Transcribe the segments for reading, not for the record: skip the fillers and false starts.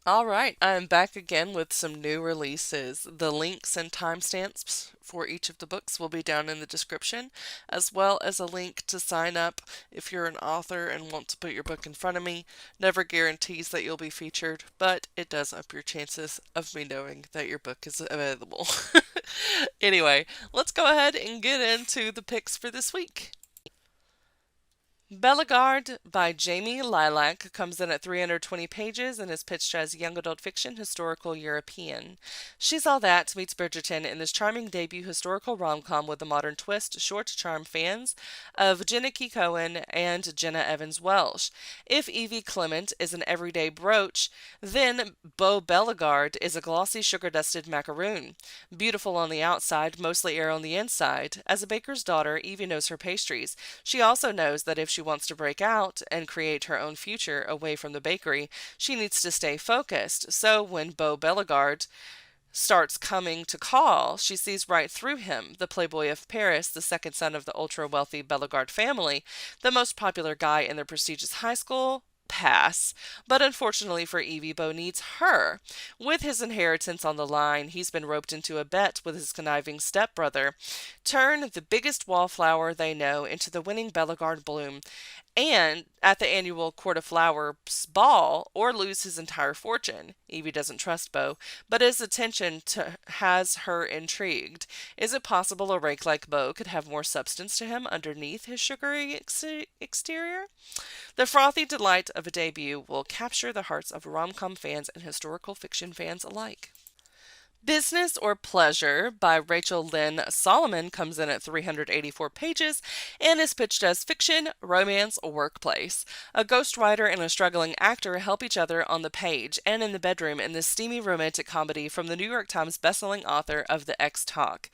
All right, I'm back again with some new releases. The links and timestamps for each of the books will be down in the description, as well as a link to sign up if you're an author and want to put your book in front of me. Never guarantees that you'll be featured, but it does up your chances of me knowing that your book is available. Anyway, let's go ahead and get into the picks for this week. Bellegarde by Jamie Lilac comes in at 320 pages and is pitched as young adult fiction historical European. She's All That meets Bridgerton in this charming debut historical rom-com with a modern twist sure to charm fans of Jenna Key Cohen and Jenna Evans Welsh. If Evie Clement is an everyday brooch, then Beau Bellegarde is a glossy sugar-dusted macaroon. Beautiful on the outside, mostly air on the inside. As a baker's daughter, Evie knows her pastries. She also knows that if she wants to break out and create her own future away from the bakery, she needs to stay focused. So when Beau Bellegarde starts coming to call, she sees right through him, the playboy of Paris, the second son of the ultra-wealthy Bellegarde family, the most popular guy in their prestigious high school. Pass. But unfortunately for Evie, Beau needs her. With his inheritance on the line, he's been roped into a bet with his conniving stepbrother. Turn the biggest wallflower they know into the winning Bellegarde bloom, and at the annual Court of Flowers ball, or lose his entire fortune. Evie doesn't trust Beau, but his has her intrigued. Is it possible a rake like Beau could have more substance to him underneath his sugary exterior? The frothy delight of a debut will capture the hearts of rom-com fans and historical fiction fans alike. Business or Pleasure by Rachel Lynn Solomon comes in at 384 pages and is pitched as fiction, romance, workplace. A ghostwriter and a struggling actor help each other on the page and in the bedroom in this steamy romantic comedy from the New York Times bestselling author of The X Talk.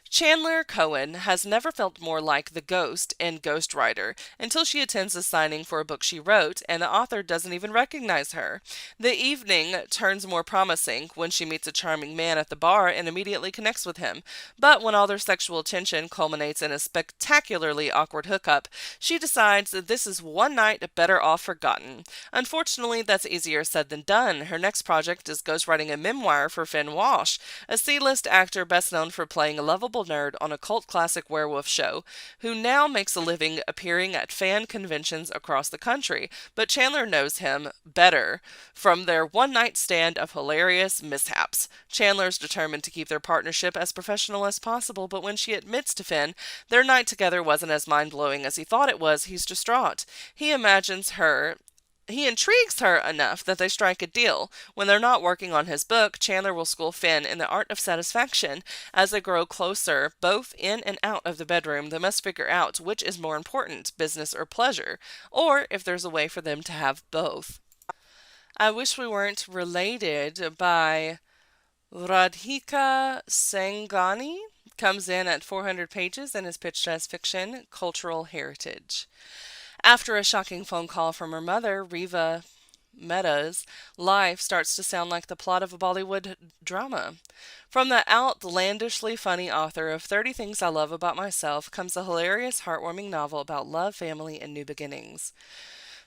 Chandler Cohen has never felt more like the ghost in Ghostwriter until she attends a signing for a book she wrote and the author doesn't even recognize her. The evening turns more promising when she meets a charming man at the bar and immediately connects with him. But when all their sexual tension culminates in a spectacularly awkward hookup, she decides that this is one night better off forgotten. Unfortunately, that's easier said than done. Her next project is ghostwriting a memoir for Finn Walsh, a C-list actor best known for playing a lovable nerd on a cult classic werewolf show, who now makes a living appearing at fan conventions across the country. But Chandler knows him better from their one-night stand of hilarious mishaps. Chandler's determined to keep their partnership as professional as possible, but when she admits to Finn their night together wasn't as mind-blowing as he thought it was, he's distraught. He intrigues her enough that they strike a deal. When they're not working on his book, Chandler will school Finn in the art of satisfaction. As they grow closer, both in and out of the bedroom, they must figure out which is more important, business or pleasure, or if there's a way for them to have both. I Wish We Weren't Related by Radhika Sangani comes in at 400 pages and is pitched as fiction, cultural heritage. After a shocking phone call from her mother, Riva Mehta's life starts to sound like the plot of a Bollywood drama. From the outlandishly funny author of 30 Things I Love About Myself comes a hilarious, heartwarming novel about love, family, and new beginnings.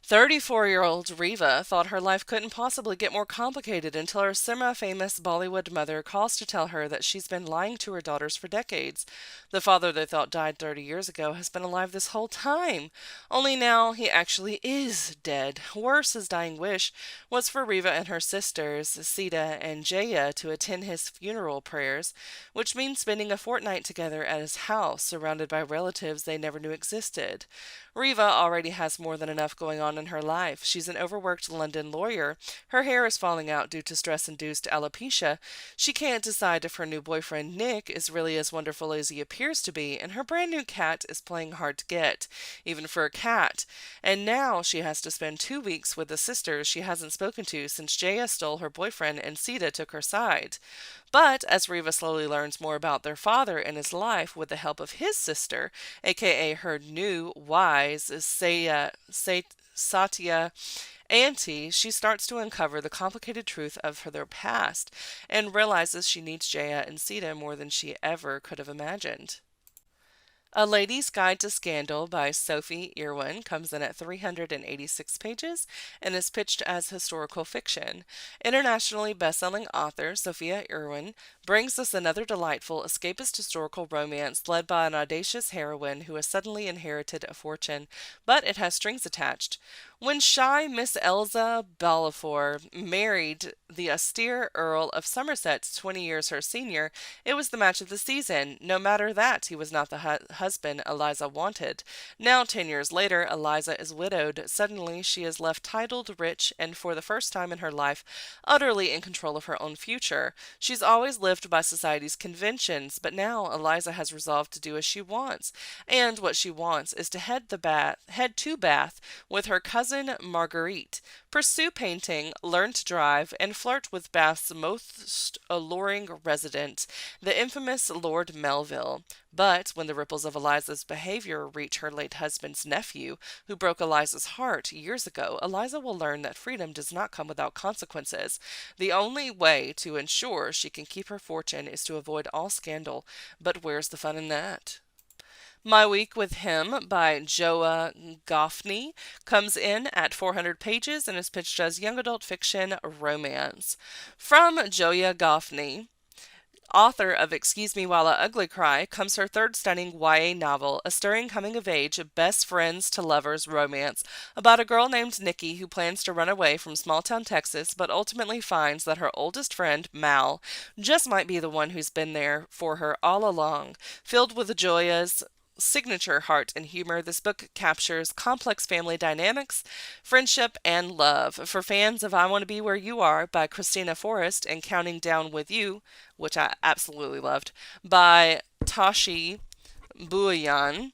34-year-old Riva thought her life couldn't possibly get more complicated until her semi-famous Bollywood mother calls to tell her that she's been lying to her daughters for decades. The father they thought died 30 years ago has been alive this whole time. Only now he actually is dead. Worse, his dying wish was for Riva and her sisters, Sita and Jaya, to attend his funeral prayers, which means spending a fortnight together at his house, surrounded by relatives they never knew existed. Riva already has more than enough going on in her life. She's an overworked London lawyer. Her hair is falling out due to stress-induced alopecia. She can't decide if her new boyfriend, Nick, is really as wonderful as he appears to be, and her brand new cat is playing hard to get, even for a cat. And now she has to spend 2 weeks with the sisters she hasn't spoken to since Jaya stole her boyfriend and Sita took her side. But as Riva slowly learns more about their father and his life with the help of his sister, aka her new wise Satya auntie, she starts to uncover the complicated truth of their past and realizes she needs Jaya and Sita more than she ever could have imagined. A Lady's Guide to Scandal by Sophie Irwin comes in at 386 pages and is pitched as historical fiction. Internationally best-selling author Sophia Irwin brings us another delightful escapist historical romance led by an audacious heroine who has suddenly inherited a fortune, but it has strings attached. When shy Miss Elsa Balfour married the austere Earl of Somerset 20 years her senior, it was the match of the season, no matter that he was not the husband Eliza wanted. Now, 10 years later, Eliza is widowed. Suddenly, she is left titled, rich, and for the first time in her life, utterly in control of her own future. She's always lived by society's conventions, but now Eliza has resolved to do as she wants. And what she wants is to head to Bath with her cousin Marguerite, pursue painting, learn to drive, and flirt with Bath's most alluring resident, the infamous Lord Melville. But when the ripples of Eliza's behavior reach her late husband's nephew, who broke Eliza's heart years ago, Eliza will learn that freedom does not come without consequences. The only way to ensure she can keep her fortune is to avoid all scandal. But where's the fun in that? My Week with Him by Joa Goffney comes in at 400 pages and is pitched as young adult fiction romance. From Joya Goffney, author of Excuse Me While I Ugly Cry, comes her third stunning YA novel, a stirring coming-of-age, best friends to lovers romance about a girl named Nikki who plans to run away from small-town Texas but ultimately finds that her oldest friend, Mal, just might be the one who's been there for her all along. Filled with Joya's signature heart and humor, this book captures complex family dynamics, friendship, and love. For fans of I Want to Be Where You Are by Christina Forrest and Counting Down with You, which I absolutely loved, by Tashi Bhuiyan.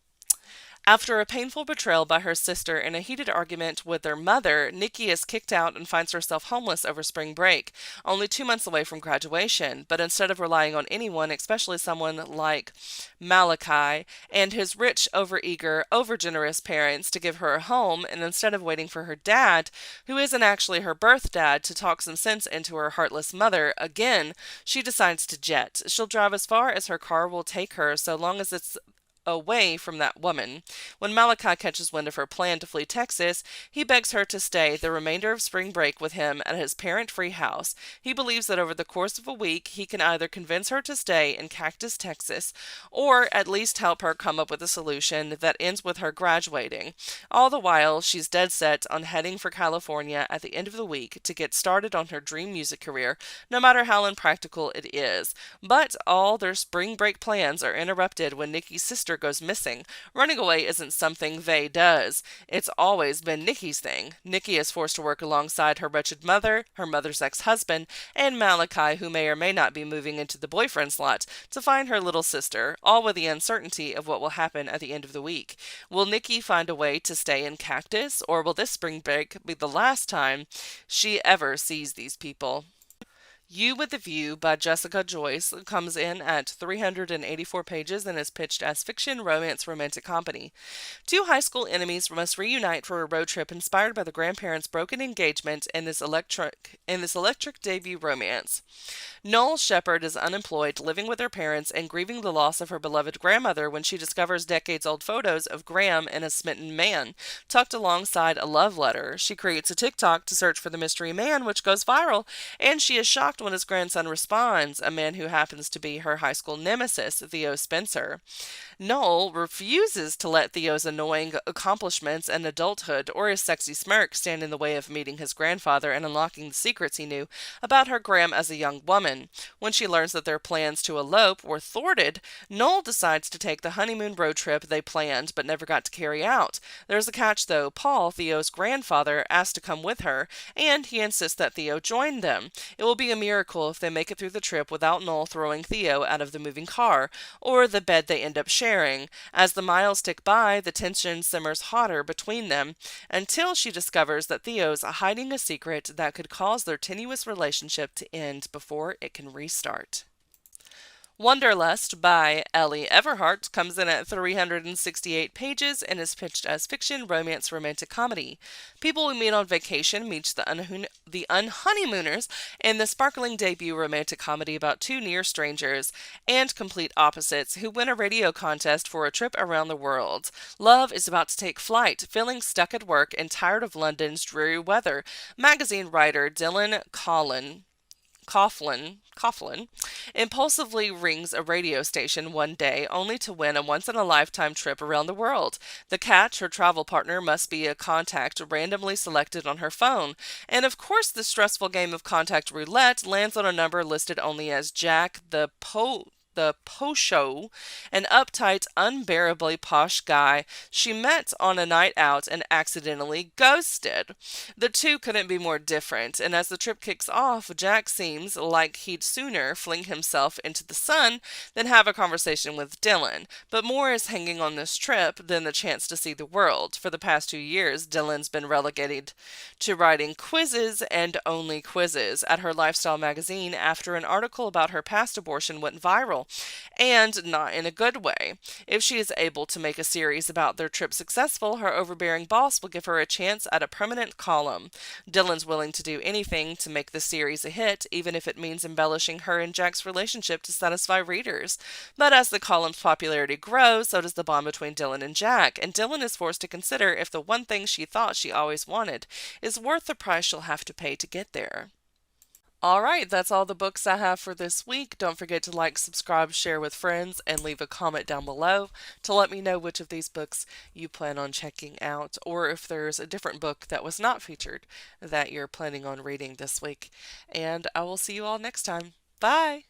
After a painful betrayal by her sister and a heated argument with their mother, Nikki is kicked out and finds herself homeless over spring break, only 2 months away from graduation. But instead of relying on anyone, especially someone like Malachi and his rich, overeager, overgenerous parents to give her a home, and instead of waiting for her dad, who isn't actually her birth dad, to talk some sense into her heartless mother, again, she decides to jet. She'll drive as far as her car will take her, so long as it's away from that woman. When Malachi catches wind of her plan to flee Texas, he begs her to stay the remainder of spring break with him at his parent-free house. He believes that over the course of a week, he can either convince her to stay in Cactus, Texas, or at least help her come up with a solution that ends with her graduating. All the while, she's dead set on heading for California at the end of the week to get started on her dream music career, no matter how impractical it is. But all their spring break plans are interrupted when Nikki's sister goes missing. Running away isn't something Vay does. It's always been Nikki's thing. Nikki is forced to work alongside her wretched mother, her mother's ex-husband, and Malachi, who may or may not be moving into the boyfriend slot, to find her little sister, all with the uncertainty of what will happen at the end of the week. Will Nikki find a way to stay in Cactus, or will this spring break be the last time she ever sees these people? You with a View by Jessica Joyce comes in at 384 pages and is pitched as fiction, romance, romantic comedy. Two high school enemies must reunite for a road trip inspired by the grandparents' broken engagement in this electric debut romance. Noel Shepard is unemployed, living with her parents and grieving the loss of her beloved grandmother when she discovers decades-old photos of Graham and a smitten man, tucked alongside a love letter. She creates a TikTok to search for the mystery man, which goes viral, and she is shocked when his grandson responds, a man who happens to be her high school nemesis, Theo Spencer. Noel refuses to let Theo's annoying accomplishments and adulthood or his sexy smirk stand in the way of meeting his grandfather and unlocking the secrets he knew about her Graham as a young woman. When she learns that their plans to elope were thwarted, Noel decides to take the honeymoon road trip they planned but never got to carry out. There's a catch though. Paul, Theo's grandfather, asks to come with her, and he insists that Theo join them. It will be a miracle if they make it through the trip without Noel throwing Theo out of the moving car, or the bed they end up sharing. As the miles tick by, the tension simmers hotter between them, until she discovers that Theo's hiding a secret that could cause their tenuous relationship to end before it can restart. Wanderlust by Ellie Everhart comes in at 368 pages and is pitched as fiction, romance, romantic comedy. People we meet on vacation meet the unhoneymooners in the sparkling debut romantic comedy about two near strangers and complete opposites who win a radio contest for a trip around the world. Love is about to take flight, feeling stuck at work and tired of London's dreary weather. Magazine writer Dylan Coughlin impulsively rings a radio station one day only to win a once in a lifetime trip around the world. The catch, her travel partner must be a contact randomly selected on her phone. And of course, the stressful game of contact roulette lands on a number listed only as Jack the Posho, an uptight, unbearably posh guy she met on a night out and accidentally ghosted. The two couldn't be more different, and as the trip kicks off, Jack seems like he'd sooner fling himself into the sun than have a conversation with Dylan. But more is hanging on this trip than the chance to see the world. For the past 2 years, Dylan's been relegated to writing quizzes and only quizzes at her lifestyle magazine after an article about her past abortion went viral, and not in a good way. If she is able to make a series about their trip successful, her overbearing boss will give her a chance at a permanent column. Dylan's willing to do anything to make the series a hit, even if it means embellishing her and Jack's relationship to satisfy readers. But as the column's popularity grows, so does the bond between Dylan and Jack, and Dylan is forced to consider if the one thing she thought she always wanted is worth the price she'll have to pay to get there. All right, that's all the books I have for this week. Don't forget to like, subscribe, share with friends, and leave a comment down below to let me know which of these books you plan on checking out, or if there's a different book that was not featured that you're planning on reading this week. And I will see you all next time. Bye!